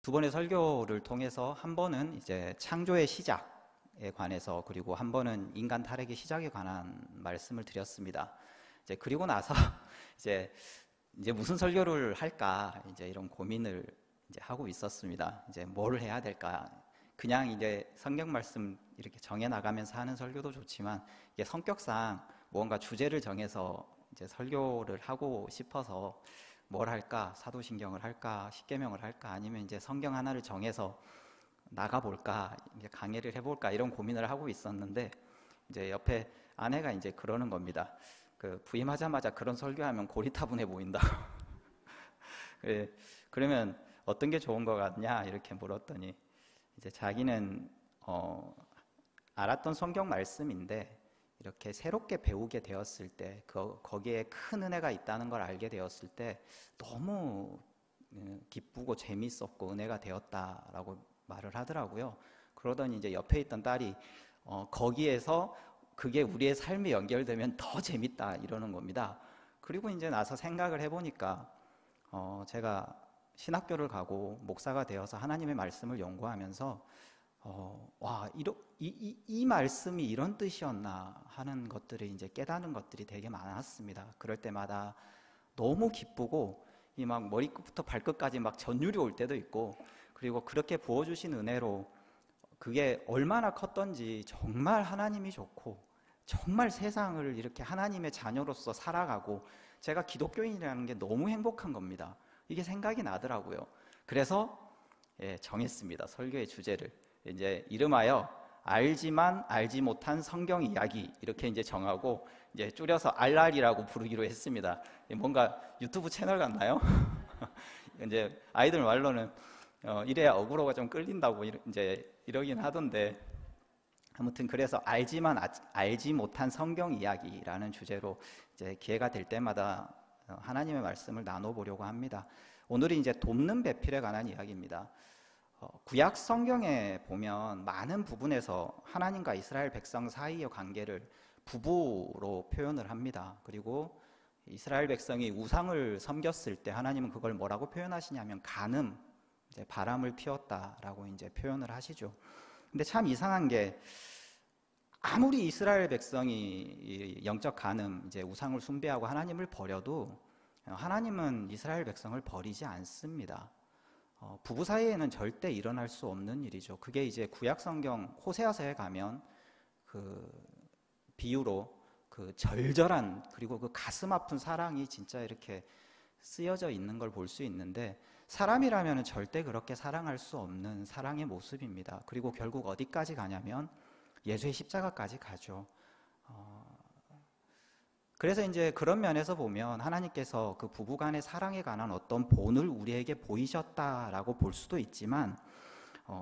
두 번의 설교를 통해서 한 번은 이제 창조의 시작에 관해서, 그리고 한 번은 인간 타락의 시작에 관한 말씀을 드렸습니다. 이제 그리고 나서 이제 무슨 설교를 할까 이제 이런 고민을 이제 하고 있었습니다. 이제 뭘 해야 될까? 그냥 이제 성경 말씀 이렇게 정해 나가면서 하는 설교도 좋지만, 이게 성격상 뭔가 주제를 정해서 이제 설교를 하고 싶어서 뭘 할까? 사도신경을 할까? 십계명을 할까? 아니면 이제 성경 하나를 정해서 나가볼까? 이제 강의를 해볼까? 이런 고민을 하고 있었는데, 이제 옆에 아내가 이제 그러는 겁니다. 부임하자마자 그런 설교하면 고리타분해 보인다. 그러면 어떤 게 좋은 것 같냐? 이렇게 물었더니, 이제 자기는 알았던 성경 말씀인데 이렇게 새롭게 배우게 되었을 때, 거기에 큰 은혜가 있다는 걸 알게 되었을 때 너무 기쁘고 재밌었고 은혜가 되었다라고 말을 하더라고요. 그러더니 이제 옆에 있던 딸이 거기에서 그게 우리의 삶에 연결되면 더 재밌다 이러는 겁니다. 그리고 이제 나서 생각을 해보니까 제가 신학교를 가고 목사가 되어서 하나님의 말씀을 연구하면서 이 말씀이 이런 뜻이었나 하는 것들을 이제 깨닫는 것들이 되게 많았습니다. 그럴 때마다 너무 기쁘고, 이 막 머리끝부터 발끝까지 막 전율이 올 때도 있고, 그리고 그렇게 부어주신 은혜로 그게 얼마나 컸던지, 정말 하나님이 좋고 정말 세상을 이렇게 하나님의 자녀로서 살아가고 제가 기독교인이라는 게 너무 행복한 겁니다. 이게 생각이 나더라고요. 그래서 정했습니다. 설교의 주제를 이제 이름하여 알지만 알지 못한 성경 이야기, 이렇게 이제 정하고 이제 줄여서 알알이라고 부르기로 했습니다. 뭔가 유튜브 채널 같나요? 이제 아이들 말로는 이래야 어그로가 좀 끌린다고 이제 이러긴 하던데, 아무튼 그래서 알지만 알지 못한 성경 이야기라는 주제로 이제 기회가 될 때마다 하나님의 말씀을 나눠보려고 합니다. 오늘은 이제 돕는 배필에 관한 이야기입니다. 구약 성경에 보면 많은 부분에서 하나님과 이스라엘 백성 사이의 관계를 부부로 표현을 합니다. 그리고 이스라엘 백성이 우상을 섬겼을 때 하나님은 그걸 뭐라고 표현하시냐면 간음, 이제 바람을 피웠다라고 이제 표현을 하시죠. 근데 참 이상한 게, 아무리 이스라엘 백성이 영적 간음, 이제 우상을 숭배하고 하나님을 버려도 하나님은 이스라엘 백성을 버리지 않습니다. 부부 사이에는 절대 일어날 수 없는 일이죠. 그게 이제 구약 성경 호세아서에 가면 그 비유로 그 절절한, 그리고 그 가슴 아픈 사랑이 진짜 이렇게 쓰여져 있는 걸 볼 수 있는데, 사람이라면 절대 그렇게 사랑할 수 없는 사랑의 모습입니다. 그리고 결국 어디까지 가냐면 예수의 십자가까지 가죠. 그래서 이제 그런 면에서 보면 하나님께서 그 부부간의 사랑에 관한 어떤 본을 우리에게 보이셨다라고 볼 수도 있지만,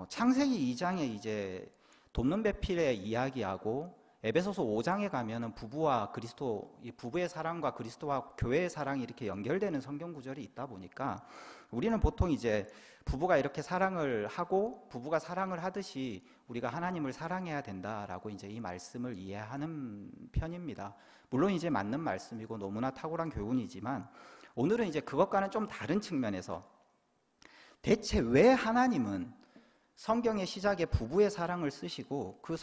창세기 2장에 이제 돕는 배필의 이야기하고 에베소서 5장에 가면은 부부와 그리스도, 이 부부의 사랑과 그리스도와 교회의 사랑이 이렇게 연결되는 성경 구절이 있다 보니까, 우리는 보통 이제 부부가 이렇게 사랑을 하고 부부가 사랑을 하듯이 우리가 하나님을 사랑해야 된다라고 이제 이 말씀을 이해하는 편입니다. 물론 이제 맞는 말씀이고 너무나 탁월한 교훈이지만, 오늘은 이제 그것과는 좀 다른 측면에서 대체 왜 하나님은 성경의 시작에 부부의 사랑을 쓰시고 그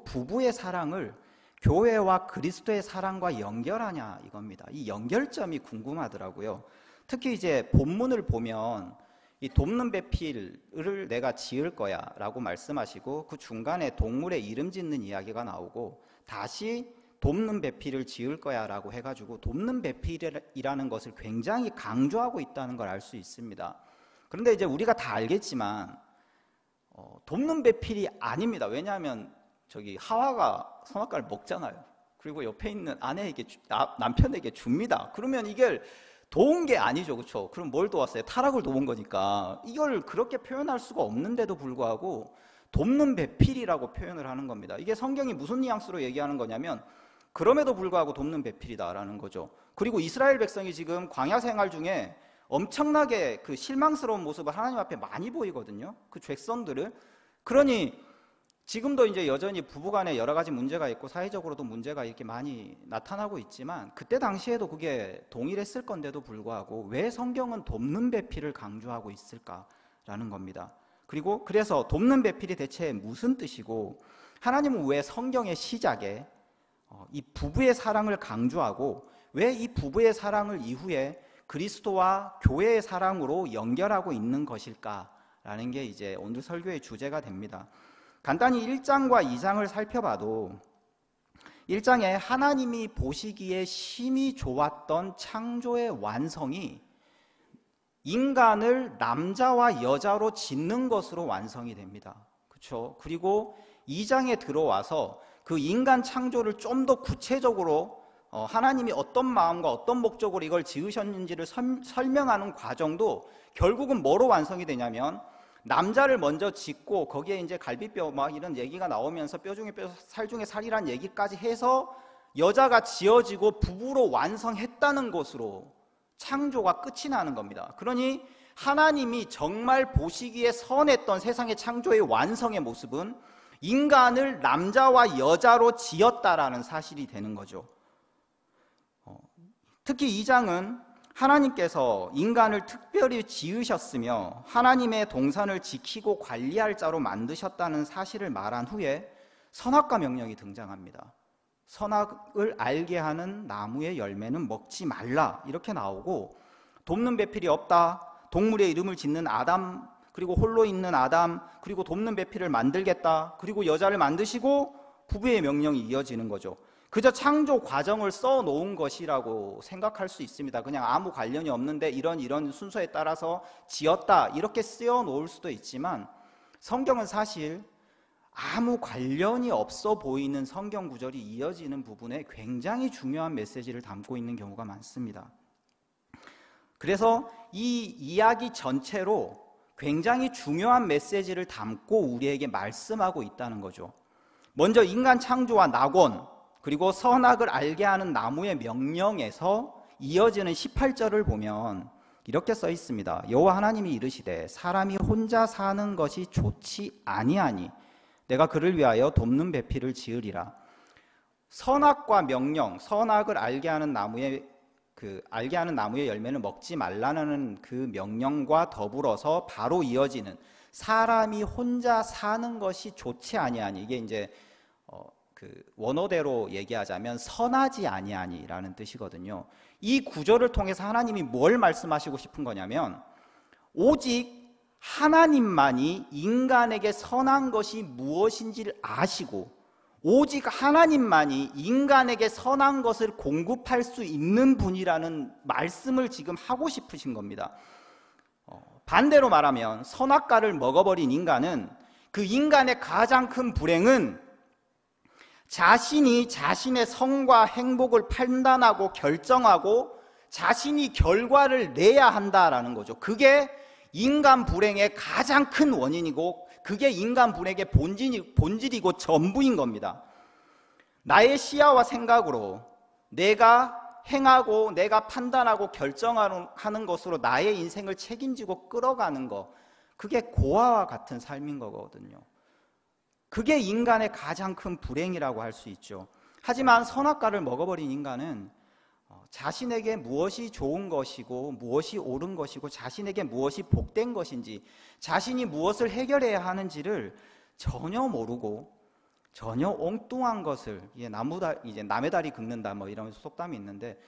부부의 사랑을 교회와 그리스도의 사랑과 연결하냐 이겁니다. 이 연결점이 궁금하더라고요. 특히 이제 본문을 보면 이 돕는 배필을 내가 지을 거야 라고 말씀하시고, 그 중간에 동물의 이름 짓는 이야기가 나오고, 다시 돕는 배필을 지을 거야 라고 해가지고 돕는 배필이라는 것을 굉장히 강조하고 있다는 걸 알 수 있습니다. 그런데 이제 우리가 다 알겠지만 돕는 배필이 아닙니다. 왜냐하면 저기 하와가 선악과를 먹잖아요. 그리고 옆에 있는 아내에게, 남편에게 줍니다. 그러면 이걸 도운 게 아니죠, 그렇죠? 그럼 뭘 도왔어요? 타락을 도운 거니까. 이걸 그렇게 표현할 수가 없는데도 불구하고 돕는 배필이라고 표현을 하는 겁니다. 이게 성경이 무슨 뉘앙스로 얘기하는 거냐면, 그럼에도 불구하고 돕는 배필이다라는 거죠. 그리고 이스라엘 백성이 지금 광야 생활 중에 엄청나게 그 실망스러운 모습을 하나님 앞에 많이 보이거든요. 그 죄성들을. 그러니 지금도 이제 여전히 부부간에 여러 가지 문제가 있고 사회적으로도 문제가 이렇게 많이 나타나고 있지만, 그때 당시에도 그게 동일했을 건데도 불구하고 왜 성경은 돕는 배필을 강조하고 있을까 라는 겁니다. 그리고 그래서 돕는 배필이 대체 무슨 뜻이고, 하나님은 왜 성경의 시작에 이 부부의 사랑을 강조하고 왜 이 부부의 사랑을 이후에 그리스도와 교회의 사랑으로 연결하고 있는 것일까라는 게 이제 오늘 설교의 주제가 됩니다. 간단히 1장과 2장을 살펴봐도 1장에 하나님이 보시기에 심히 좋았던 창조의 완성이 인간을 남자와 여자로 짓는 것으로 완성이 됩니다. 그렇죠? 그리고 2장에 들어와서 그 인간 창조를 좀 더 구체적으로 하나님이 어떤 마음과 어떤 목적으로 이걸 지으셨는지를 설명하는 과정도 결국은 뭐로 완성이 되냐면, 남자를 먼저 짓고 거기에 이제 갈비뼈 막 이런 얘기가 나오면서 뼈 중에 뼈, 살 중에 살이란 얘기까지 해서 여자가 지어지고 부부로 완성했다는 것으로 창조가 끝이 나는 겁니다. 그러니 하나님이 정말 보시기에 선했던 세상의 창조의 완성의 모습은 인간을 남자와 여자로 지었다라는 사실이 되는 거죠. 특히 2장은 하나님께서 인간을 특별히 지으셨으며 하나님의 동산을 지키고 관리할 자로 만드셨다는 사실을 말한 후에 선악과 명령이 등장합니다. 선악을 알게 하는 나무의 열매는 먹지 말라 이렇게 나오고, 돕는 배필이 없다, 동물의 이름을 짓는 아담, 그리고 홀로 있는 아담, 그리고 돕는 배필을 만들겠다, 그리고 여자를 만드시고 부부의 명령이 이어지는 거죠. 그저 창조 과정을 써놓은 것이라고 생각할 수 있습니다. 그냥 아무 관련이 없는데 이런 순서에 따라서 지었다 이렇게 쓰여 놓을 수도 있지만, 성경은 사실 아무 관련이 없어 보이는 성경 구절이 이어지는 부분에 굉장히 중요한 메시지를 담고 있는 경우가 많습니다. 그래서 이 이야기 전체로 굉장히 중요한 메시지를 담고 우리에게 말씀하고 있다는 거죠. 먼저 인간 창조와 낙원, 그리고 선악을 알게 하는 나무의 명령에서 이어지는 18절을 보면 이렇게 써 있습니다. 여호와 하나님이 이르시되 사람이 혼자 사는 것이 좋지 아니하니 내가 그를 위하여 돕는 배필을 지으리라. 선악과 명령, 선악을 알게 하는 나무의 열매는 먹지 말라는 그 명령과 더불어서 바로 이어지는 사람이 혼자 사는 것이 좋지 아니하니, 이게 이제 원어대로 얘기하자면 선하지 아니하니라는 뜻이거든요. 이 구절을 통해서 하나님이 뭘 말씀하시고 싶은 거냐면, 오직 하나님만이 인간에게 선한 것이 무엇인지를 아시고 오직 하나님만이 인간에게 선한 것을 공급할 수 있는 분이라는 말씀을 지금 하고 싶으신 겁니다. 반대로 말하면 선악과를 먹어버린 인간은, 그 인간의 가장 큰 불행은 자신이 자신의 성과 행복을 판단하고 결정하고 자신이 결과를 내야 한다라는 거죠. 그게 인간 불행의 가장 큰 원인이고 그게 인간 불행의 본질이고 전부인 겁니다. 나의 시야와 생각으로 내가 행하고 내가 판단하고 결정하는 것으로 나의 인생을 책임지고 끌어가는 것, 그게 고아와 같은 삶인 거거든요. 그게 인간의 가장 큰 불행이라고 할 수 있죠. 하지만 선악과를 먹어버린 인간은 자신에게 무엇이 좋은 것이고 무엇이 옳은 것이고 자신에게 무엇이 복된 것인지, 자신이 무엇을 해결해야 하는지를 전혀 모르고 전혀 엉뚱한 것을, 이제 남의 다리 긁는다 뭐 이런 속담이 있는데,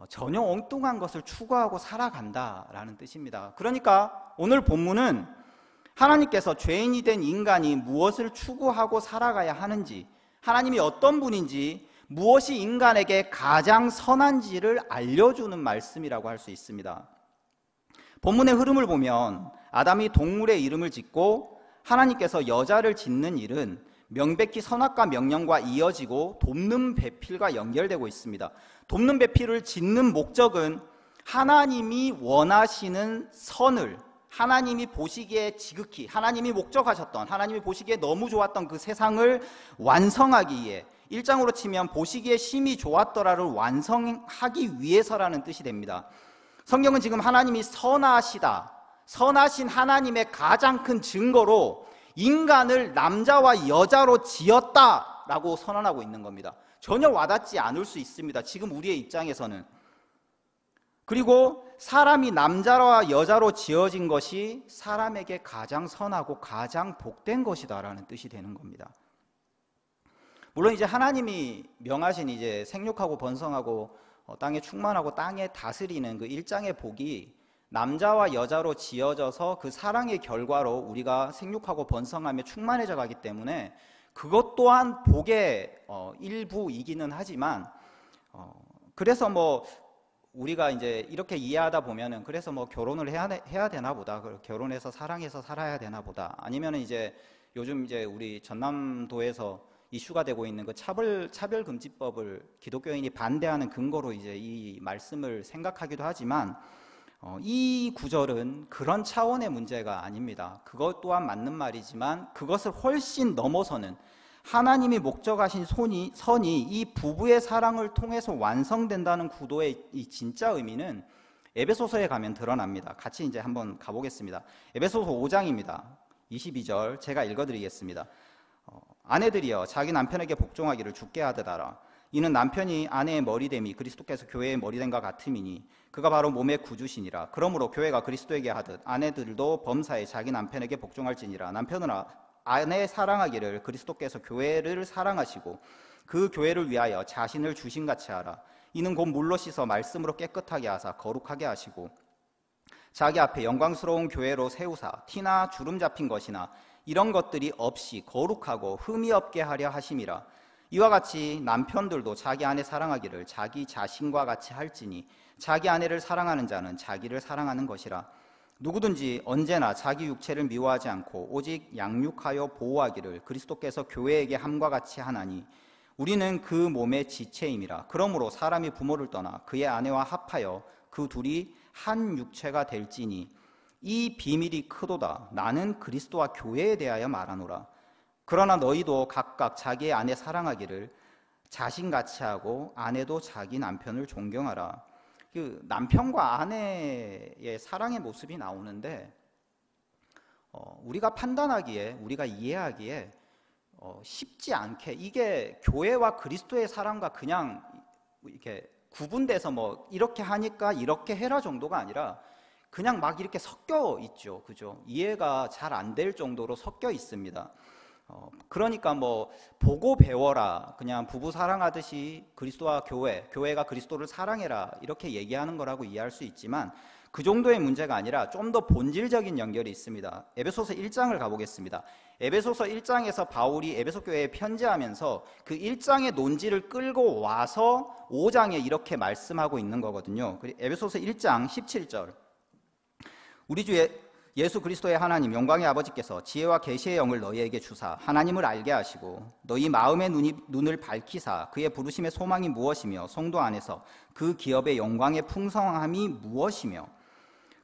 전혀 엉뚱한 것을 추구하고 살아간다라는 뜻입니다. 그러니까 오늘 본문은 하나님께서 죄인이 된 인간이 무엇을 추구하고 살아가야 하는지, 하나님이 어떤 분인지, 무엇이 인간에게 가장 선한지를 알려주는 말씀이라고 할 수 있습니다. 본문의 흐름을 보면 아담이 동물의 이름을 짓고 하나님께서 여자를 짓는 일은 명백히 선악과 명령과 이어지고 돕는 배필과 연결되고 있습니다. 돕는 배필을 짓는 목적은 하나님이 원하시는 선을, 하나님이 보시기에 지극히, 하나님이 목적하셨던, 하나님이 보시기에 너무 좋았던 그 세상을 완성하기 위해, 1장으로 치면 보시기에 심히 좋았더라를 완성하기 위해서라는 뜻이 됩니다. 성경은 지금 하나님이 선하시다, 선하신 하나님의 가장 큰 증거로 인간을 남자와 여자로 지었다라고 선언하고 있는 겁니다. 전혀 와닿지 않을 수 있습니다, 지금 우리의 입장에서는. 그리고 사람이 남자와 여자로 지어진 것이 사람에게 가장 선하고 가장 복된 것이다라는 뜻이 되는 겁니다. 물론 이제 하나님이 명하신 이제 생육하고 번성하고 땅에 충만하고 땅에 다스리는 그 1장의 복이 남자와 여자로 지어져서 그 사랑의 결과로 우리가 생육하고 번성하며 충만해져 가기 때문에 그것 또한 복의 일부이기는 하지만 그래서 뭐 우리가 이제 이렇게 이해하다 보면은 그래서 뭐 결혼을 해야 되나 보다. 결혼해서 사랑해서 살아야 되나 보다. 아니면은 이제 요즘 이제 우리 전남도에서 이슈가 되고 있는 그 차별금지법을 기독교인이 반대하는 근거로 이제 이 말씀을 생각하기도 하지만 이 구절은 그런 차원의 문제가 아닙니다. 그것 또한 맞는 말이지만 그것을 훨씬 넘어서는 하나님이 목적하신 선이 이 부부의 사랑을 통해서 완성된다는 구도의 이 진짜 의미는 에베소서에 가면 드러납니다. 같이 이제 한번 가보겠습니다. 에베소서 5장입니다. 22절 제가 읽어드리겠습니다. 아내들이여 자기 남편에게 복종하기를 주께 하듯 하라. 이는 남편이 아내의 머리됨이 그리스도께서 교회의 머리됨과 같음이니 그가 바로 몸의 구주시니라. 그러므로 교회가 그리스도에게 하듯 아내들도 범사에 자기 남편에게 복종할지니라. 남편은 아내 사랑하기를 그리스도께서 교회를 사랑하시고 그 교회를 위하여 자신을 주신같이 하라. 이는 곧 물로 씻어 말씀으로 깨끗하게 하사 거룩하게 하시고 자기 앞에 영광스러운 교회로 세우사 티나 주름 잡힌 것이나 이런 것들이 없이 거룩하고 흠이 없게 하려 하심이라. 이와 같이 남편들도 자기 아내 사랑하기를 자기 자신과 같이 할지니 자기 아내를 사랑하는 자는 자기를 사랑하는 것이라. 누구든지 언제나 자기 육체를 미워하지 않고 오직 양육하여 보호하기를 그리스도께서 교회에게 함과 같이 하나니 우리는 그 몸의 지체임이라. 그러므로 사람이 부모를 떠나 그의 아내와 합하여 그 둘이 한 육체가 될지니 이 비밀이 크도다. 나는 그리스도와 교회에 대하여 말하노라. 그러나 너희도 각각 자기의 아내 사랑하기를 자신같이 하고 아내도 자기 남편을 존경하라. 그 남편과 아내의 사랑의 모습이 나오는데 우리가 판단하기에 우리가 이해하기에 쉽지 않게 이게 교회와 그리스도의 사랑과 그냥 이렇게 구분돼서 뭐 이렇게 하니까 이렇게 해라 정도가 아니라 그냥 막 이렇게 섞여 있죠. 그죠? 이해가 잘 안 될 정도로 섞여 있습니다. 그러니까 뭐 보고 배워라. 그냥 부부 사랑하듯이 그리스도와 교회가 그리스도를 사랑해라. 이렇게 얘기하는 거라고 이해할 수 있지만 그 정도의 문제가 아니라 좀 더 본질적인 연결이 있습니다. 에베소서 1장을 가보겠습니다. 에베소서 1장에서 바울이 에베소 교회에 편지하면서 그 1장의 논지를 끌고 와서 5장에 이렇게 말씀하고 있는 거거든요. 에베소서 1장 17절 우리 주 예수 그리스도의 하나님 영광의 아버지께서 지혜와 계시의 영을 너희에게 주사 하나님을 알게 하시고 너희 마음의 눈을 밝히사 그의 부르심의 소망이 무엇이며 성도 안에서 그 기업의 영광의 풍성함이 무엇이며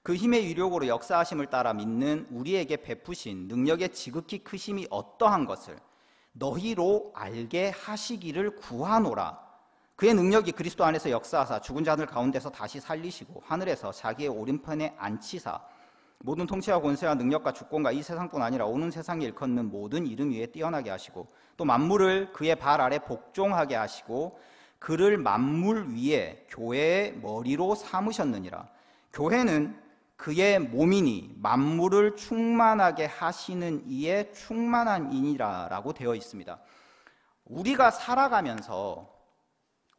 그 힘의 위력으로 역사하심을 따라 믿는 우리에게 베푸신 능력의 지극히 크심이 어떠한 것을 너희로 알게 하시기를 구하노라. 그의 능력이 그리스도 안에서 역사하사 죽은 자들 가운데서 다시 살리시고 하늘에서 자기의 오른편에 앉히사 모든 통치와 권세와 능력과 주권과 이 세상뿐 아니라 오는 세상에 일컫는 모든 이름 위에 뛰어나게 하시고 또 만물을 그의 발 아래 복종하게 하시고 그를 만물 위에 교회의 머리로 삼으셨느니라. 교회는 그의 몸이니 만물을 충만하게 하시는 이의 충만한 이니라 라고 되어 있습니다. 우리가 살아가면서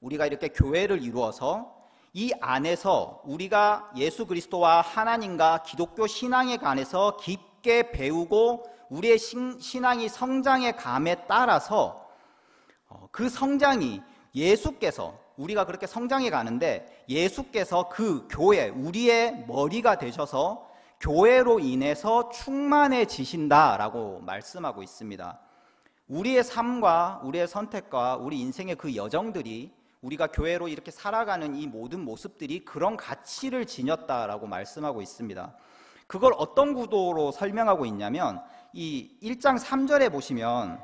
우리가 이렇게 교회를 이루어서 이 안에서 우리가 예수 그리스도와 하나님과 기독교 신앙에 관해서 깊게 배우고 우리의 신앙이 성장해 감에 따라서 그 성장이 예수께서 우리가 그렇게 성장해 가는데 예수께서 그 교회 우리의 머리가 되셔서 교회로 인해서 충만해지신다라고 말씀하고 있습니다. 우리의 삶과 우리의 선택과 우리 인생의 그 여정들이 우리가 교회로 이렇게 살아가는 이 모든 모습들이 그런 가치를 지녔다라고 말씀하고 있습니다. 그걸 어떤 구도로 설명하고 있냐면 이 1장 3절에 보시면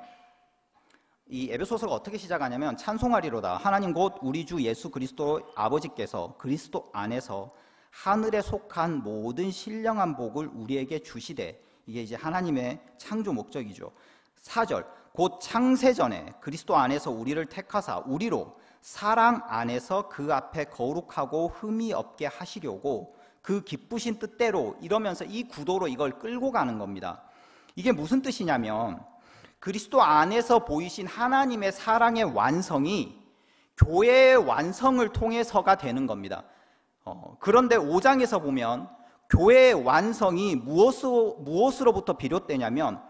이 에베소서가 어떻게 시작하냐면 찬송하리로다 하나님 곧 우리 주 예수 그리스도 아버지께서 그리스도 안에서 하늘에 속한 모든 신령한 복을 우리에게 주시되 이게 이제 하나님의 창조 목적이죠. 4절 곧 창세전에 그리스도 안에서 우리를 택하사 우리로 사랑 안에서 그 앞에 거룩하고 흠이 없게 하시려고 그 기쁘신 뜻대로 이러면서 이 구도로 이걸 끌고 가는 겁니다. 이게 무슨 뜻이냐면 그리스도 안에서 보이신 하나님의 사랑의 완성이 교회의 완성을 통해서가 되는 겁니다. 그런데 5장에서 보면 교회의 완성이 무엇으로부터 비롯되냐면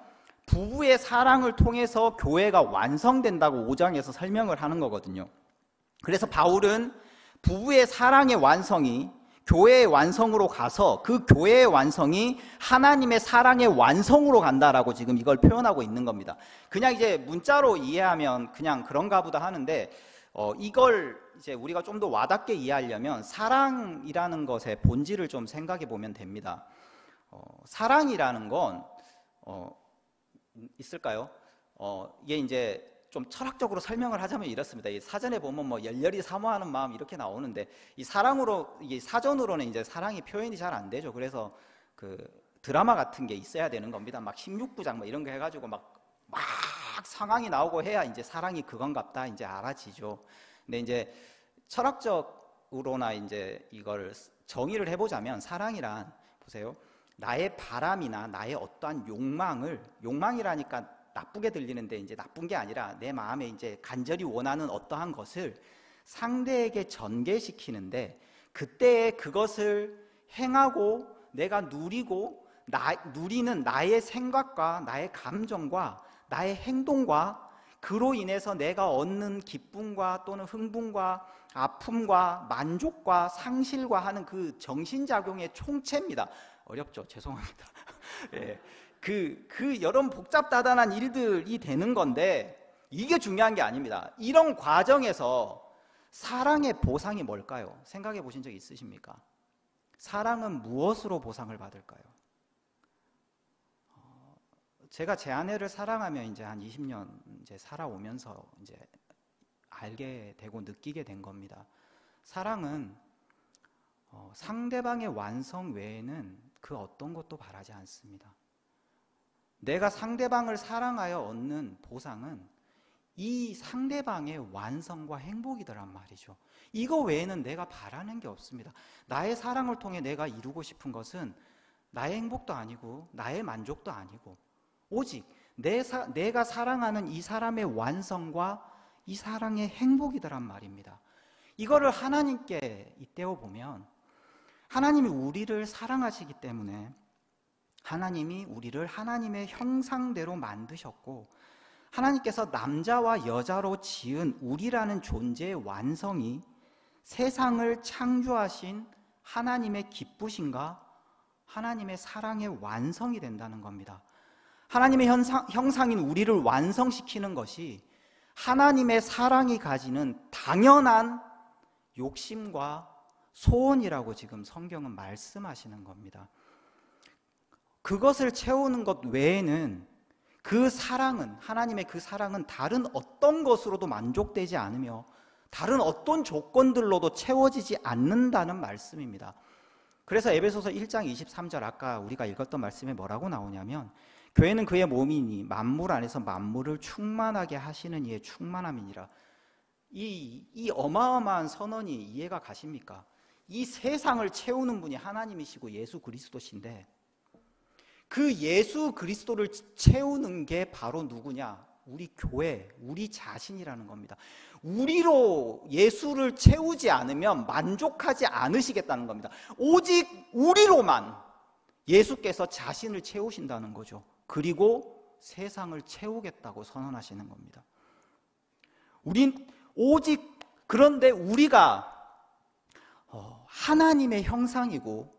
부부의 사랑을 통해서 교회가 완성된다고 5장에서 설명을 하는 거거든요. 그래서 바울은 부부의 사랑의 완성이 교회의 완성으로 가서 그 교회의 완성이 하나님의 사랑의 완성으로 간다라고 지금 이걸 표현하고 있는 겁니다. 그냥 이제 문자로 이해하면 그냥 그런가 보다 하는데 이걸 이제 우리가 좀 더 와닿게 이해하려면 사랑이라는 것의 본질을 좀 생각해 보면 됩니다. 사랑이라는 건 있을까요? 이게 이제 좀 철학적으로 설명을 하자면 이렇습니다. 이 사전에 보면 뭐 열렬히 사모하는 마음 이렇게 나오는데 이 사랑으로 이게 사전으로는 이제 사랑이 표현이 잘 안 되죠. 그래서 그 드라마 같은 게 있어야 되는 겁니다. 막 16부작 뭐 이런 거 해가지고 막 상황이 나오고 해야 이제 사랑이 그건갑다 이제 알아지죠. 근데 이제 철학적으로나 이제 이걸 정의를 해보자면 사랑이란 보세요. 나의 바람이나 나의 어떠한 욕망이라니까 나쁘게 들리는데 이제 나쁜 게 아니라 내 마음에 이제 간절히 원하는 어떠한 것을 상대에게 전개시키는데 그때에 그것을 행하고 내가 누리는 나의 생각과 나의 감정과 나의 행동과 그로 인해서 내가 얻는 기쁨과 또는 흥분과 아픔과 만족과 상실과 하는 그 정신작용의 총체입니다. 어렵죠? 죄송합니다. 예. 그 여러 복잡다단한 일들이 되는 건데 이게 중요한 게 아닙니다. 이런 과정에서 사랑의 보상이 뭘까요? 생각해 보신 적 있으십니까? 사랑은 무엇으로 보상을 받을까요? 제가 제 아내를 사랑하며 이제 한 20년 이제 살아오면서 이제 알게 되고 느끼게 된 겁니다. 사랑은 상대방의 완성 외에는 그 어떤 것도 바라지 않습니다. 내가 상대방을 사랑하여 얻는 보상은 이 상대방의 완성과 행복이더란 말이죠. 이거 외에는 내가 바라는 게 없습니다. 나의 사랑을 통해 내가 이루고 싶은 것은 나의 행복도 아니고 나의 만족도 아니고 오직 내가 사랑하는 이 사람의 완성과 이 사랑의 행복이더란 말입니다. 이거를 하나님께 잇대어 보면 하나님이 우리를 사랑하시기 때문에 하나님이 우리를 하나님의 형상대로 만드셨고 하나님께서 남자와 여자로 지은 우리라는 존재의 완성이 세상을 창조하신 하나님의 기쁘심과 하나님의 사랑의 완성이 된다는 겁니다. 하나님의 형상인 우리를 완성시키는 것이 하나님의 사랑이 가지는 당연한 욕심과 소원이라고 지금 성경은 말씀하시는 겁니다. 그것을 채우는 것 외에는 그 사랑은 하나님의 그 사랑은 다른 어떤 것으로도 만족되지 않으며 다른 어떤 조건들로도 채워지지 않는다는 말씀입니다. 그래서 에베소서 1장 23절 아까 우리가 읽었던 말씀에 뭐라고 나오냐면 교회는 그의 몸이니 만물 안에서 만물을 충만하게 하시는 이의 충만함이니라. 이 어마어마한 선언이 이해가 가십니까? 이 세상을 채우는 분이 하나님이시고 예수 그리스도신데 그 예수 그리스도를 채우는 게 바로 누구냐? 우리 교회, 우리 자신이라는 겁니다. 우리로 예수를 채우지 않으면 만족하지 않으시겠다는 겁니다. 오직 우리로만 예수께서 자신을 채우신다는 거죠. 그리고 세상을 채우겠다고 선언하시는 겁니다. 그런데 우리가 하나님의 형상이고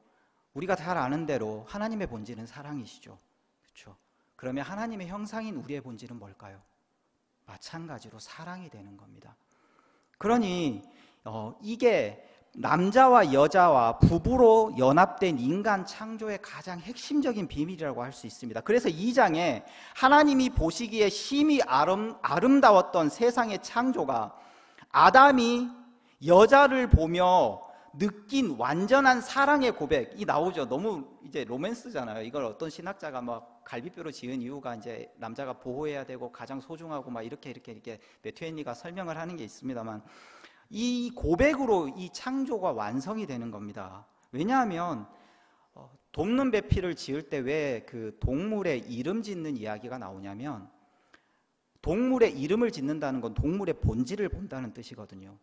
우리가 잘 아는 대로 하나님의 본질은 사랑이시죠. 그렇죠? 그러면 하나님의 형상인 우리의 본질은 뭘까요? 마찬가지로 사랑이 되는 겁니다. 그러니 이게 남자와 여자와 부부로 연합된 인간 창조의 가장 핵심적인 비밀이라고 할 수 있습니다. 그래서 2장에 하나님이 보시기에 심히 아름다웠던 세상의 창조가 아담이 여자를 보며 느낀 완전한 사랑의 고백이 나오죠. 너무 이제 로맨스잖아요. 이걸 어떤 신학자가 막 갈비뼈로 지은 이유가 이제 남자가 보호해야 되고 가장 소중하고 막 이렇게 메투엔리가 설명을 하는 게 있습니다만 이 고백으로 이 창조가 완성이 되는 겁니다. 왜냐하면 돕는 배필을 지을 때 왜 그 동물의 이름 짓는 이야기가 나오냐면, 동물의 이름을 짓는다는 건 동물의 본질을 본다는 뜻이거든요.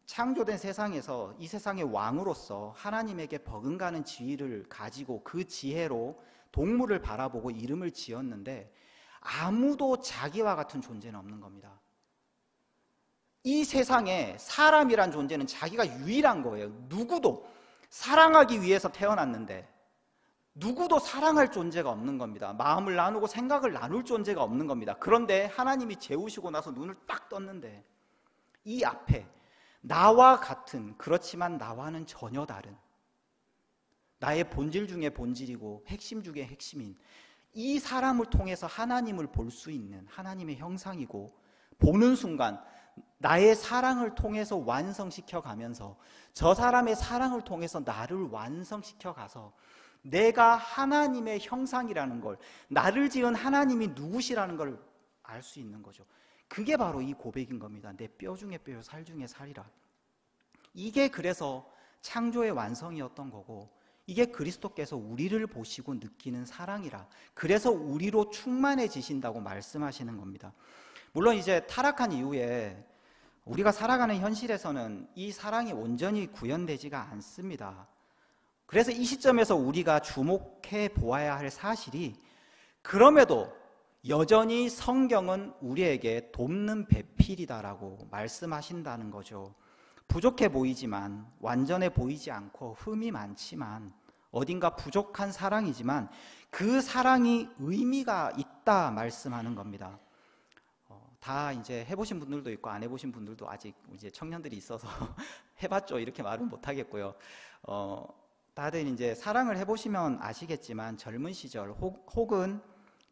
창조된 세상에서 이 세상의 왕으로서 하나님에게 버금가는 지위를 가지고 그 지혜로 동물을 바라보고 이름을 지었는데, 아무도 자기와 같은 존재는 없는 겁니다. 이 세상에 사람이란 존재는 자기가 유일한 거예요. 누구도 사랑하기 위해서 태어났는데 누구도 사랑할 존재가 없는 겁니다. 마음을 나누고 생각을 나눌 존재가 없는 겁니다. 그런데 하나님이 재우시고 나서 눈을 딱 떴는데 이 앞에 나와 같은, 그렇지만 나와는 전혀 다른, 나의 본질 중에 본질이고 핵심 중에 핵심인 이 사람을 통해서 하나님을 볼 수 있는 하나님의 형상이고, 보는 순간 나의 사랑을 통해서 완성시켜 가면서 저 사람의 사랑을 통해서 나를 완성시켜 가서 내가 하나님의 형상이라는 걸, 나를 지은 하나님이 누구시라는 걸 알 수 있는 거죠. 그게 바로 이 고백인 겁니다. 내 뼈 중에 뼈요 살 중에 살이라. 이게 그래서 창조의 완성이었던 거고, 이게 그리스도께서 우리를 보시고 느끼는 사랑이라, 그래서 우리로 충만해지신다고 말씀하시는 겁니다. 물론 이제 타락한 이후에 우리가 살아가는 현실에서는 이 사랑이 온전히 구현되지가 않습니다. 그래서 이 시점에서 우리가 주목해 보아야 할 사실이, 그럼에도 여전히 성경은 우리에게 돕는 배필이다라고 말씀하신다는 거죠. 부족해 보이지만, 완전해 보이지 않고 흠이 많지만, 어딘가 부족한 사랑이지만 그 사랑이 의미가 있다 말씀하는 겁니다. 다 이제 해보신 분들도 있고 안 해보신 분들도 아직 이제 청년들이 있어서 해봤죠 이렇게 말은 못하겠고요. 다들 이제 사랑을 해보시면 아시겠지만 젊은 시절 혹은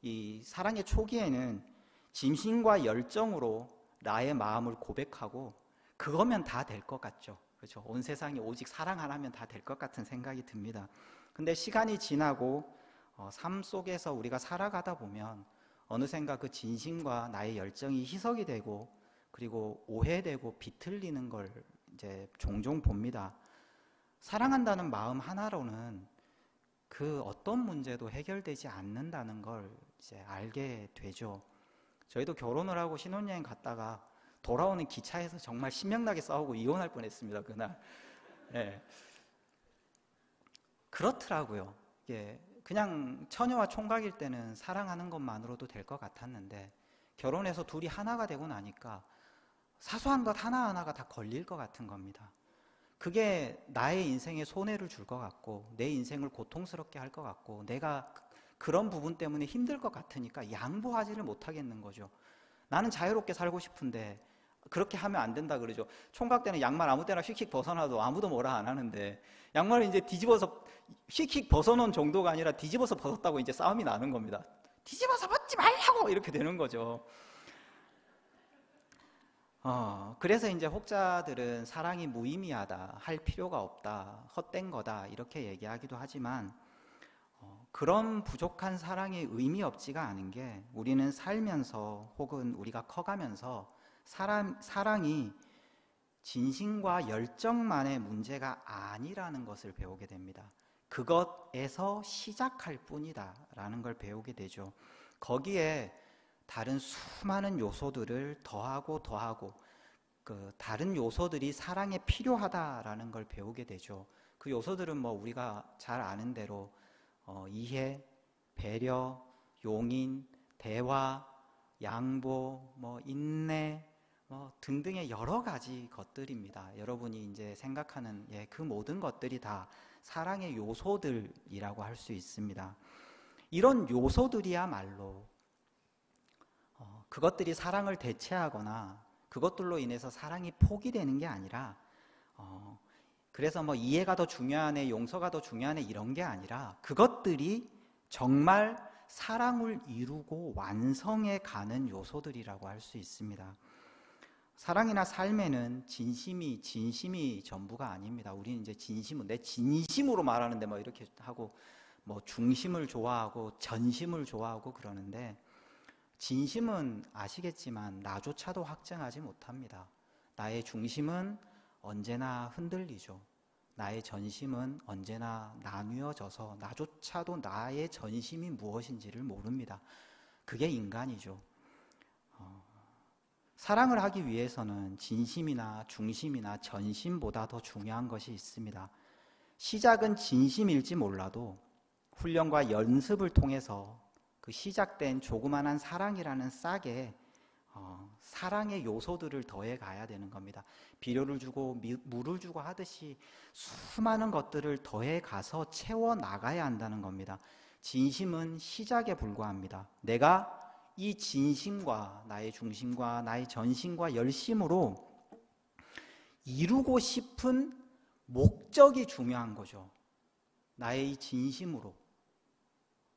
이 사랑의 초기에는 진심과 열정으로 나의 마음을 고백하고 그거면 다 될 것 같죠. 그렇죠? 온 세상이 오직 사랑 하나면 다 될 것 같은 생각이 듭니다. 근데 시간이 지나고 삶 속에서 우리가 살아가다 보면 어느샌가 그 진심과 나의 열정이 희석이 되고, 그리고 오해되고 비틀리는 걸 이제 종종 봅니다. 사랑한다는 마음 하나로는 그 어떤 문제도 해결되지 않는다는 걸 이제 알게 되죠. 저희도 결혼을 하고 신혼여행 갔다가 돌아오는 기차에서 정말 신명나게 싸우고 이혼할 뻔했습니다, 그날. 예. 그렇더라고요. 예. 그냥 처녀와 총각일 때는 사랑하는 것만으로도 될 것 같았는데, 결혼해서 둘이 하나가 되고 나니까 사소한 것 하나하나가 다 걸릴 것 같은 겁니다. 그게 나의 인생에 손해를 줄 것 같고, 내 인생을 고통스럽게 할 것 같고, 내가 그런 부분 때문에 힘들 것 같으니까 양보하지를 못하겠는 거죠. 나는 자유롭게 살고 싶은데 그렇게 하면 안 된다 그러죠. 총각 때는 양말 아무 때나 휙휙 벗어놔도 아무도 뭐라 안 하는데, 양말을 이제 뒤집어서 휙휙 벗어놓은 정도가 아니라 뒤집어서 벗었다고 이제 싸움이 나는 겁니다. 뒤집어서 벗지 말라고 이렇게 되는 거죠. 그래서 이제 혹자들은 사랑이 무의미하다, 할 필요가 없다, 헛된 거다 이렇게 얘기하기도 하지만, 그런 부족한 사랑이 의미 없지가 않은 게, 우리는 살면서 혹은 우리가 커가면서 사랑이 진심과 열정만의 문제가 아니라는 것을 배우게 됩니다. 그것에서 시작할 뿐이다 라는 걸 배우게 되죠. 거기에 다른 수많은 요소들을 더하고 그 다른 요소들이 사랑에 필요하다라는 걸 배우게 되죠. 그 요소들은 뭐 우리가 잘 아는 대로 이해, 배려, 용인, 대화, 양보, 인내, 등등의 여러 가지 것들입니다. 여러분이 이제 생각하는 그 모든 것들이 다 사랑의 요소들이라고 할 수 있습니다. 이런 요소들이야말로 그것들이 사랑을 대체하거나 그것들로 인해서 사랑이 포기되는 게 아니라, 그래서 이해가 더 중요하네, 용서가 더 중요하네 이런 게 아니라, 그것들이 정말 사랑을 이루고 완성해 가는 요소들이라고 할 수 있습니다. 사랑이나 삶에는 진심이 전부가 아닙니다. 우리는 이제 내 진심으로 말하는데 이렇게 하고 중심을 좋아하고 전심을 좋아하고 그러는데, 진심은 아시겠지만 나조차도 확증하지 못합니다. 나의 중심은 언제나 흔들리죠. 나의 전심은 언제나 나뉘어져서 나조차도 나의 전심이 무엇인지를 모릅니다. 그게 인간이죠. 사랑을 하기 위해서는 진심이나 중심이나 전심보다 더 중요한 것이 있습니다. 시작은 진심일지 몰라도 훈련과 연습을 통해서 그 시작된 조그만한 사랑이라는 싹에 사랑의 요소들을 더해 가야 되는 겁니다. 비료를 주고 물을 주고 하듯이 수많은 것들을 더해 가서 채워 나가야 한다는 겁니다. 진심은 시작에 불과합니다. 내가 이 진심과 나의 중심과 나의 전심과 열심으로 이루고 싶은 목적이 중요한 거죠. 나의 이 진심으로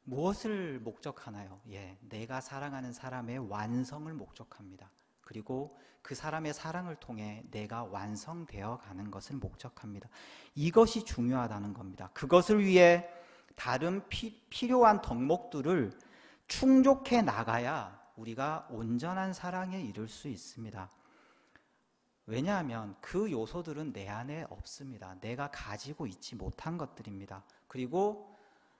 무엇을 목적하나요? 내가 사랑하는 사람의 완성을 목적합니다. 그리고 그 사람의 사랑을 통해 내가 완성되어 가는 것을 목적합니다. 이것이 중요하다는 겁니다. 그것을 위해 다른 필요한 덕목들을 충족해 나가야 우리가 온전한 사랑에 이를 수 있습니다. 왜냐하면 그 요소들은 내 안에 없습니다. 내가 가지고 있지 못한 것들입니다. 그리고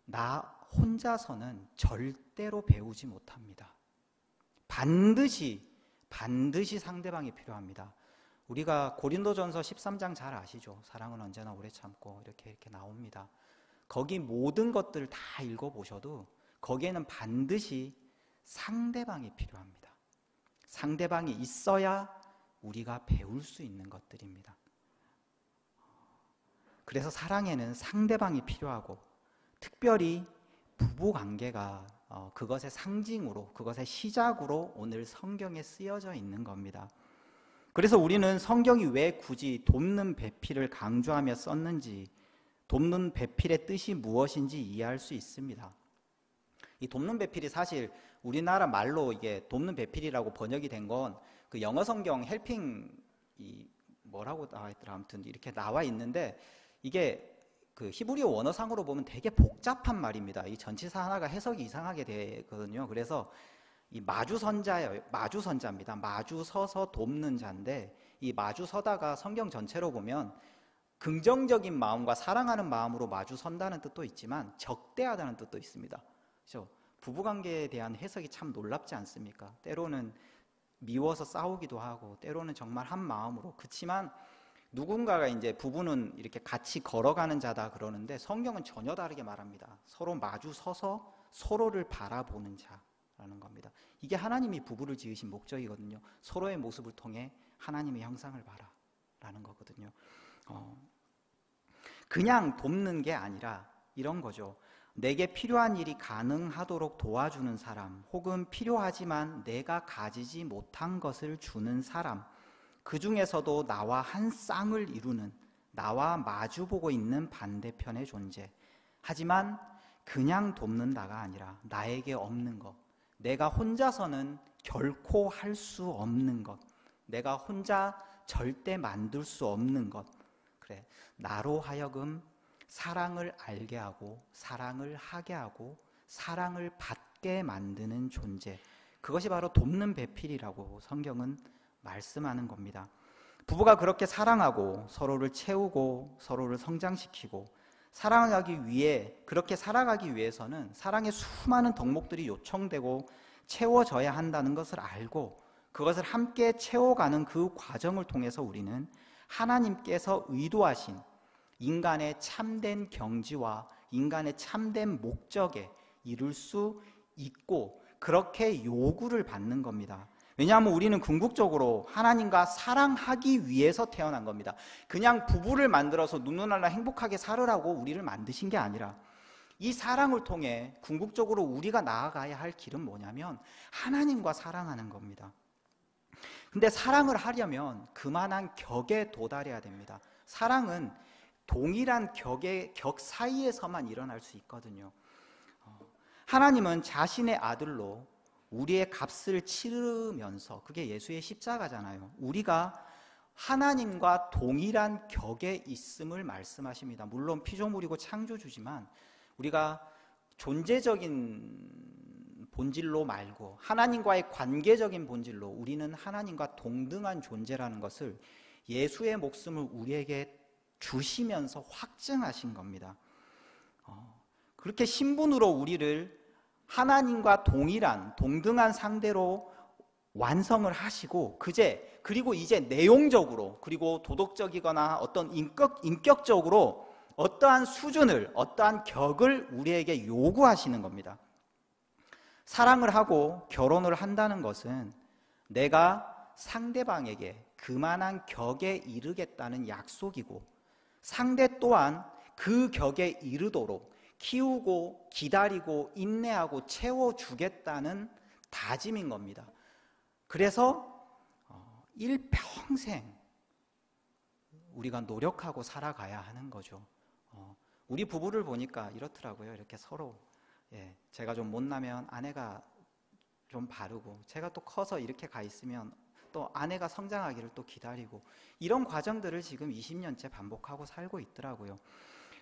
나 혼자서는 절대로 배우지 못합니다. 반드시 상대방이 필요합니다. 우리가 고린도전서 13장 잘 아시죠? 사랑은 언제나 오래 참고 이렇게 나옵니다. 거기 모든 것들을 다 읽어보셔도 거기에는 반드시 상대방이 필요합니다. 상대방이 있어야 우리가 배울 수 있는 것들입니다. 그래서 사랑에는 상대방이 필요하고 특별히 부부관계가 그것의 상징으로, 그것의 시작으로 오늘 성경에 쓰여져 있는 겁니다. 그래서 우리는 성경이 왜 굳이 돕는 배필을 강조하며 썼는지, 돕는 배필의 뜻이 무엇인지 이해할 수 있습니다. 이 돕는 배필이 사실 우리나라 말로 이게 돕는 배필이라고 번역이 된 건 그 영어 성경 헬핑 뭐라고 나와있더라, 아무튼 이렇게 나와 있는데 이게 그 히브리어 원어상으로 보면 되게 복잡한 말입니다. 이 전치사 하나가 해석이 이상하게 되거든요. 그래서 이 마주선자입니다. 마주서서 돕는 자인데 이 마주서다가 성경 전체로 보면 긍정적인 마음과 사랑하는 마음으로 마주선다는 뜻도 있지만 적대하다는 뜻도 있습니다. 그렇죠? 부부관계에 대한 해석이 참 놀랍지 않습니까? 때로는 미워서 싸우기도 하고 때로는 정말 한 마음으로. 그렇지만 누군가가 이제 부부는 이렇게 같이 걸어가는 자다 그러는데 성경은 전혀 다르게 말합니다. 서로 마주 서서 서로를 바라보는 자라는 겁니다. 이게 하나님이 부부를 지으신 목적이거든요. 서로의 모습을 통해 하나님의 형상을 봐라라는 거거든요. 그냥 돕는 게 아니라 이런 거죠. 내게 필요한 일이 가능하도록 도와주는 사람, 혹은 필요하지만 내가 가지지 못한 것을 주는 사람, 그 중에서도 나와 한 쌍을 이루는, 나와 마주보고 있는 반대편의 존재. 하지만 그냥 돕는다가 아니라 나에게 없는 것, 내가 혼자서는 결코 할 수 없는 것, 내가 혼자 절대 만들 수 없는 것, 그래, 나로 하여금 사랑을 알게 하고 사랑을 하게 하고 사랑을 받게 만드는 존재, 그것이 바로 돕는 배필이라고 성경은 말씀하는 겁니다. 부부가 그렇게 사랑하고 서로를 채우고 서로를 성장시키고 사랑하기 위해, 그렇게 살아가기 위해서는 사랑의 수많은 덕목들이 요청되고 채워져야 한다는 것을 알고 그것을 함께 채워가는 그 과정을 통해서 우리는 하나님께서 의도하신 인간의 참된 경지와 인간의 참된 목적에 이룰 수 있고 그렇게 요구를 받는 겁니다. 왜냐하면 우리는 궁극적으로 하나님과 사랑하기 위해서 태어난 겁니다. 그냥 부부를 만들어서 누누날라 행복하게 살으라고 우리를 만드신 게 아니라 이 사랑을 통해 궁극적으로 우리가 나아가야 할 길은 뭐냐면 하나님과 사랑하는 겁니다. 근데 사랑을 하려면 그만한 격에 도달해야 됩니다. 사랑은 동일한 격 사이에서만 일어날 수 있거든요. 하나님은 자신의 아들로 우리의 값을 치르면서, 그게 예수의 십자가잖아요. 우리가 하나님과 동일한 격에 있음을 말씀하십니다. 물론 피조물이고 창조주지만 우리가 존재적인 본질로 말고 하나님과의 관계적인 본질로 우리는 하나님과 동등한 존재라는 것을 예수의 목숨을 우리에게 주시면서 확증하신 겁니다. 그렇게 신분으로 우리를 하나님과 동등한 상대로 완성을 하시고 그리고 이제 내용적으로 그리고 도덕적이거나 어떤 인격적으로 어떠한 수준을 어떠한 격을 우리에게 요구하시는 겁니다. 사랑을 하고 결혼을 한다는 것은 내가 상대방에게 그만한 격에 이르겠다는 약속이고 상대 또한 그 격에 이르도록 키우고 기다리고 인내하고 채워주겠다는 다짐인 겁니다. 그래서 일평생 우리가 노력하고 살아가야 하는 거죠. 우리 부부를 보니까 이렇더라고요. 이렇게 서로 제가 좀 못나면 아내가 좀 바르고 제가 또 커서 이렇게 가 있으면 또 아내가 성장하기를 또 기다리고 이런 과정들을 지금 20년째 반복하고 살고 있더라고요.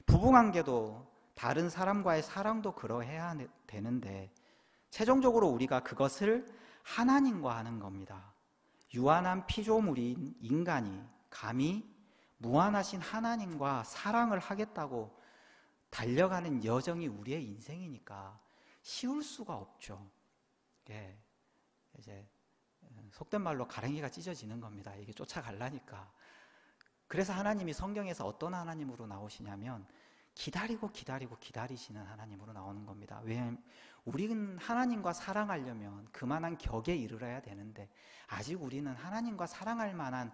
부부관계도 다른 사람과의 사랑도 그러해야 되는데 최종적으로 우리가 그것을 하나님과 하는 겁니다. 유한한 피조물인 인간이 감히 무한하신 하나님과 사랑을 하겠다고 달려가는 여정이 우리의 인생이니까 쉬울 수가 없죠. 이제 속된 말로 가랭이가 찢어지는 겁니다. 이게 쫓아가려니까. 그래서 하나님이 성경에서 어떤 하나님으로 나오시냐면 기다리고 기다리시는 하나님으로 나오는 겁니다. 왜냐하면 우리는 하나님과 사랑하려면 그만한 격에 이르러야 되는데 아직 우리는 하나님과 사랑할 만한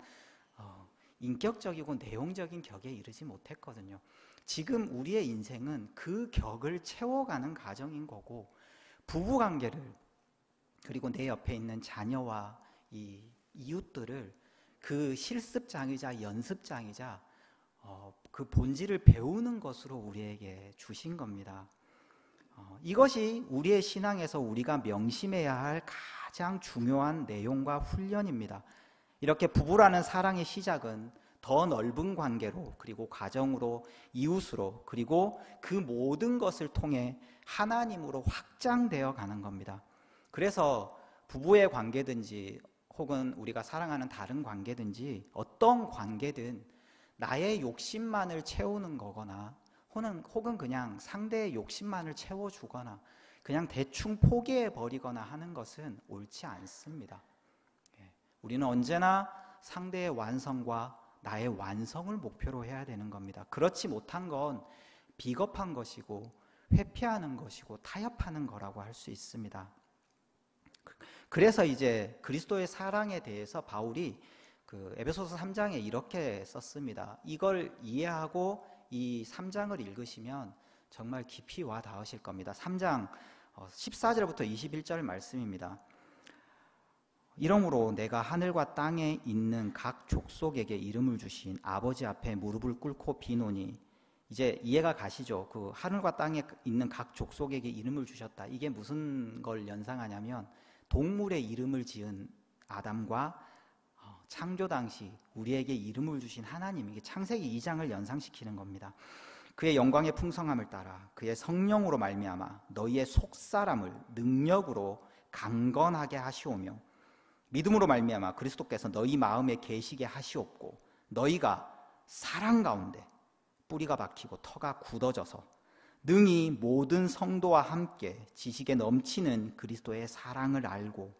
인격적이고 내용적인 격에 이르지 못했거든요. 지금 우리의 인생은 그 격을 채워가는 과정인 거고 부부관계를 그리고 내 옆에 있는 자녀와 이 이웃들을 그 실습장이자 연습장이자 그 본질을 배우는 것으로 우리에게 주신 겁니다. 이것이 우리의 신앙에서 우리가 명심해야 할 가장 중요한 내용과 훈련입니다. 이렇게 부부라는 사랑의 시작은 더 넓은 관계로 그리고 가정으로 이웃으로 그리고 그 모든 것을 통해 하나님으로 확장되어 가는 겁니다. 그래서 부부의 관계든지 혹은 우리가 사랑하는 다른 관계든지 어떤 관계든 나의 욕심만을 채우는 거거나 혹은 그냥 상대의 욕심만을 채워주거나 그냥 대충 포기해버리거나 하는 것은 옳지 않습니다. 우리는 언제나 상대의 완성과 나의 완성을 목표로 해야 되는 겁니다. 그렇지 못한 건 비겁한 것이고 회피하는 것이고 타협하는 거라고 할 수 있습니다. 그래서 이제 그리스도의 사랑에 대해서 바울이 그 에베소서 3장에 이렇게 썼습니다. 이걸 이해하고 이 3장을 읽으시면 정말 깊이 와 닿으실 겁니다. 3장 14절부터 21절 말씀입니다. 이러므로 내가 하늘과 땅에 있는 각 족속에게 이름을 주신 아버지 앞에 무릎을 꿇고 비노니 이제 이해가 가시죠? 그 하늘과 땅에 있는 각 족속에게 이름을 주셨다. 이게 무슨 걸 연상하냐면 동물의 이름을 지은 아담과 창조 당시 우리에게 이름을 주신 하나님, 이게 창세기 2장을 연상시키는 겁니다. 그의 영광의 풍성함을 따라 그의 성령으로 말미암아 너희의 속사람을 능력으로 강건하게 하시오며 믿음으로 말미암아 그리스도께서 너희 마음에 계시게 하시옵고 너희가 사랑 가운데 뿌리가 박히고 터가 굳어져서 능히 모든 성도와 함께 지식에 넘치는 그리스도의 사랑을 알고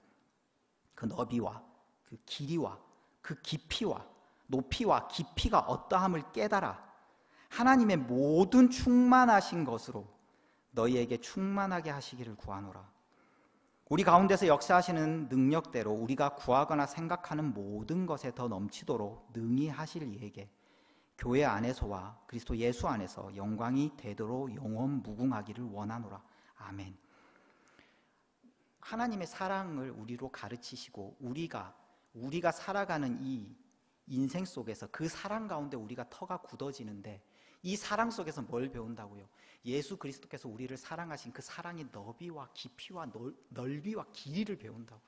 그 너비와 그 길이와 그 깊이와 높이와 깊이가 어떠함을 깨달아 하나님의 모든 충만하신 것으로 너희에게 충만하게 하시기를 구하노라. 우리 가운데서 역사하시는 능력대로 우리가 구하거나 생각하는 모든 것에 더 넘치도록 능히 하실 이에게 교회 안에서와 그리스도 예수 안에서 영광이 되도록 영원 무궁하기를 원하노라. 아멘. 하나님의 사랑을 우리로 가르치시고 우리가 살아가는 이 인생 속에서 그 사랑 가운데 우리가 터가 굳어지는데 이 사랑 속에서 뭘 배운다고요? 예수 그리스도께서 우리를 사랑하신 그 사랑의 너비와 깊이와 넓이와 길이를 배운다고요.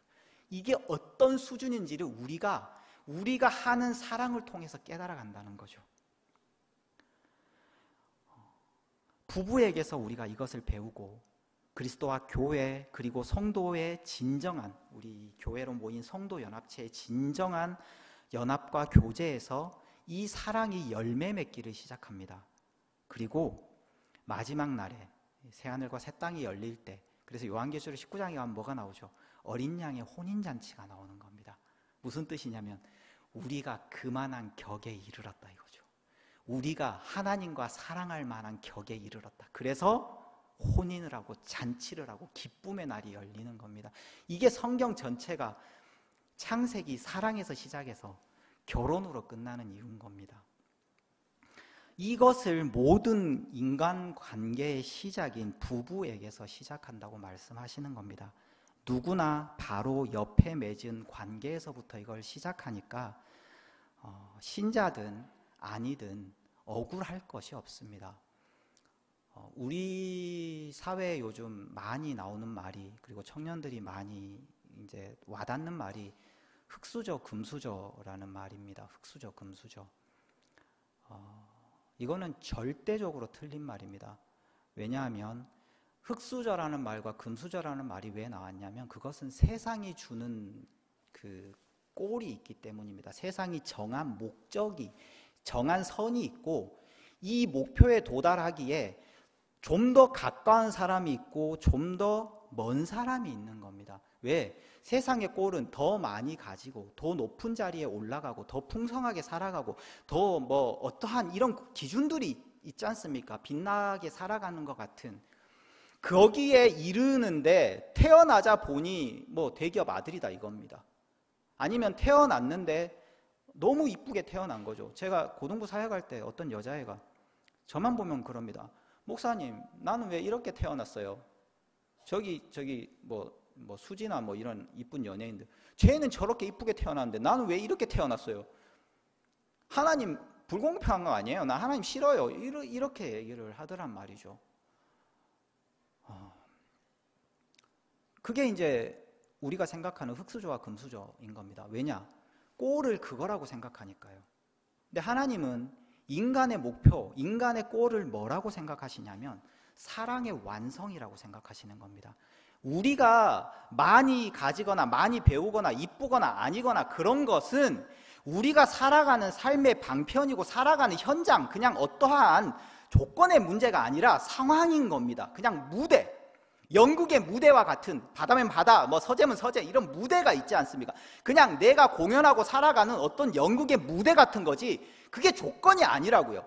이게 어떤 수준인지를 우리가 하는 사랑을 통해서 깨달아 간다는 거죠. 부부에게서 우리가 이것을 배우고 그리스도와 교회 그리고 성도의 진정한 우리 교회로 모인 성도 연합체의 진정한 연합과 교제에서 이 사랑이 열매 맺기를 시작합니다. 그리고 마지막 날에 새하늘과 새 땅이 열릴 때, 그래서 요한계시록 19장에 가면 뭐가 나오죠? 어린 양의 혼인잔치가 나오는 겁니다. 무슨 뜻이냐면 우리가 그만한 격에 이르렀다 이거죠. 우리가 하나님과 사랑할 만한 격에 이르렀다. 그래서 혼인을 하고 잔치를 하고 기쁨의 날이 열리는 겁니다. 이게 성경 전체가 창세기 사랑에서 시작해서 결혼으로 끝나는 이유인 겁니다. 이것을 모든 인간관계의 시작인 부부에게서 시작한다고 말씀하시는 겁니다. 누구나 바로 옆에 맺은 관계에서부터 이걸 시작하니까 신자든 아니든 억울할 것이 없습니다. 우리 사회에 요즘 많이 나오는 말이, 그리고 청년들이 많이 이제 와닿는 말이 흙수저 금수저라는 말입니다. 흙수저 금수저. 이거는 절대적으로 틀린 말입니다. 왜냐하면 흙수저라는 말과 금수저라는 말이 왜 나왔냐면 그것은 세상이 주는 그 꼴이 있기 때문입니다. 세상이 정한 목적이, 정한 선이 있고 이 목표에 도달하기에 좀 더 가까운 사람이 있고 좀 더 먼 사람이 있는 겁니다. 왜? 세상의 꼴은 더 많이 가지고 더 높은 자리에 올라가고 더 풍성하게 살아가고 더 뭐 어떠한 이런 기준들이 있지 않습니까? 빛나게 살아가는 것 같은, 거기에 이르는데 태어나자 보니 뭐 대기업 아들이다 이겁니다. 아니면 태어났는데 너무 이쁘게 태어난 거죠. 제가 고등부 사역할 때 어떤 여자애가 저만 보면 그럽니다. 목사님, 나는 왜 이렇게 태어났어요? 저기 뭐 수지나 뭐 이런 이쁜 연예인들, 쟤는 저렇게 이쁘게 태어났는데 나는 왜 이렇게 태어났어요? 하나님 불공평한 거 아니에요? 나 하나님 싫어요. 이렇게 얘기를 하더란 말이죠. 그게 이제 우리가 생각하는 흙수저와 금수저인 겁니다. 왜냐? 꼴을 그거라고 생각하니까요. 근데 하나님은 인간의 목표, 인간의 꼴을 뭐라고 생각하시냐면 사랑의 완성이라고 생각하시는 겁니다. 우리가 많이 가지거나 많이 배우거나 이쁘거나 아니거나 그런 것은 우리가 살아가는 삶의 방편이고 살아가는 현장, 그냥 어떠한 조건의 문제가 아니라 상황인 겁니다. 그냥 무대, 연극의 무대와 같은, 바다면 바다, 뭐 서재면 서재, 이런 무대가 있지 않습니까? 그냥 내가 공연하고 살아가는 어떤 연극의 무대 같은 거지 그게 조건이 아니라고요.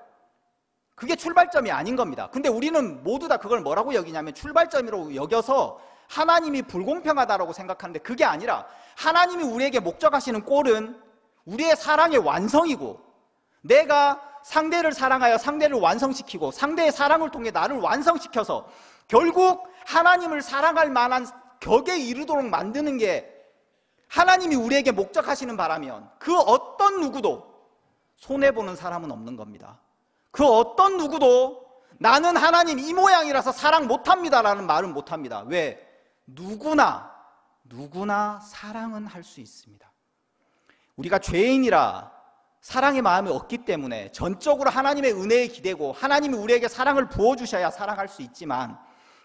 그게 출발점이 아닌 겁니다. 근데 우리는 모두 다 그걸 뭐라고 여기냐면 출발점으로 여겨서 하나님이 불공평하다고 생각하는데 그게 아니라 하나님이 우리에게 목적하시는 꼴은 우리의 사랑의 완성이고, 내가 상대를 사랑하여 상대를 완성시키고 상대의 사랑을 통해 나를 완성시켜서 결국 하나님을 사랑할 만한 격에 이르도록 만드는 게 하나님이 우리에게 목적하시는 바라면 그 어떤 누구도 손해보는 사람은 없는 겁니다. 그 어떤 누구도 나는 하나님 이 모양이라서 사랑 못합니다라는 말은 못합니다. 왜? 누구나 사랑은 할 수 있습니다. 우리가 죄인이라 사랑의 마음이 없기 때문에 전적으로 하나님의 은혜에 기대고 하나님이 우리에게 사랑을 부어주셔야 사랑할 수 있지만,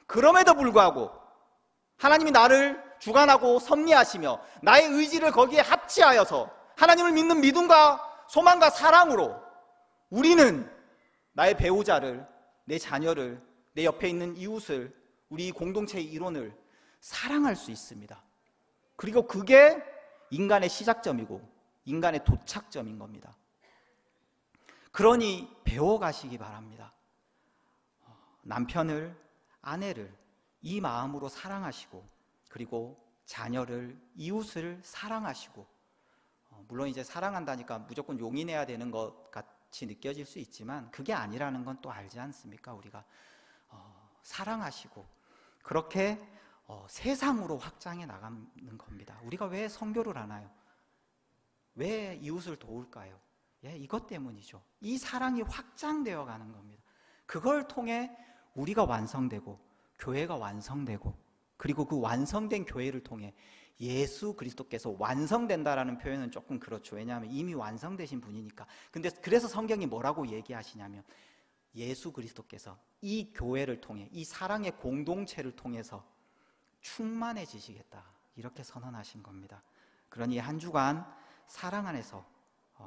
그럼에도 불구하고 하나님이 나를 주관하고 섭리하시며 나의 의지를 거기에 합치하여서 하나님을 믿는 믿음과 소망과 사랑으로 우리는 나의 배우자를, 내 자녀를, 내 옆에 있는 이웃을, 우리 공동체의 일원을 사랑할 수 있습니다. 그리고 그게 인간의 시작점이고 인간의 도착점인 겁니다. 그러니 배워가시기 바랍니다. 남편을, 아내를 이 마음으로 사랑하시고, 그리고 자녀를, 이웃을 사랑하시고, 물론 이제 사랑한다니까 무조건 용인해야 되는 것 같이 느껴질 수 있지만 그게 아니라는 건 또 알지 않습니까? 우리가 사랑하시고 그렇게 세상으로 확장해 나가는 겁니다. 우리가 왜 선교를 하나요? 왜 이웃을 도울까요? 예, 이것 때문이죠. 이 사랑이 확장되어 가는 겁니다. 그걸 통해 우리가 완성되고 교회가 완성되고, 그리고 그 완성된 교회를 통해 예수 그리스도께서 완성된다라는 표현은 조금 그렇죠. 왜냐하면 이미 완성되신 분이니까. 근데 그래서 성경이 뭐라고 얘기하시냐면 예수 그리스도께서 이 교회를 통해, 이 사랑의 공동체를 통해서 충만해지시겠다, 이렇게 선언하신 겁니다. 그러니 한 주간 사랑 안에서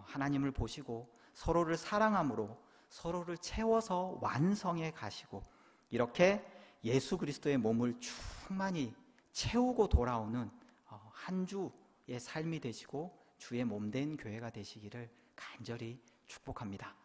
하나님을 보시고 서로를 사랑함으로 서로를 채워서 완성해 가시고 이렇게 예수 그리스도의 몸을 충만히 채우고 돌아오는 한 주의 삶이 되시고 주의 몸된 교회가 되시기를 간절히 축복합니다.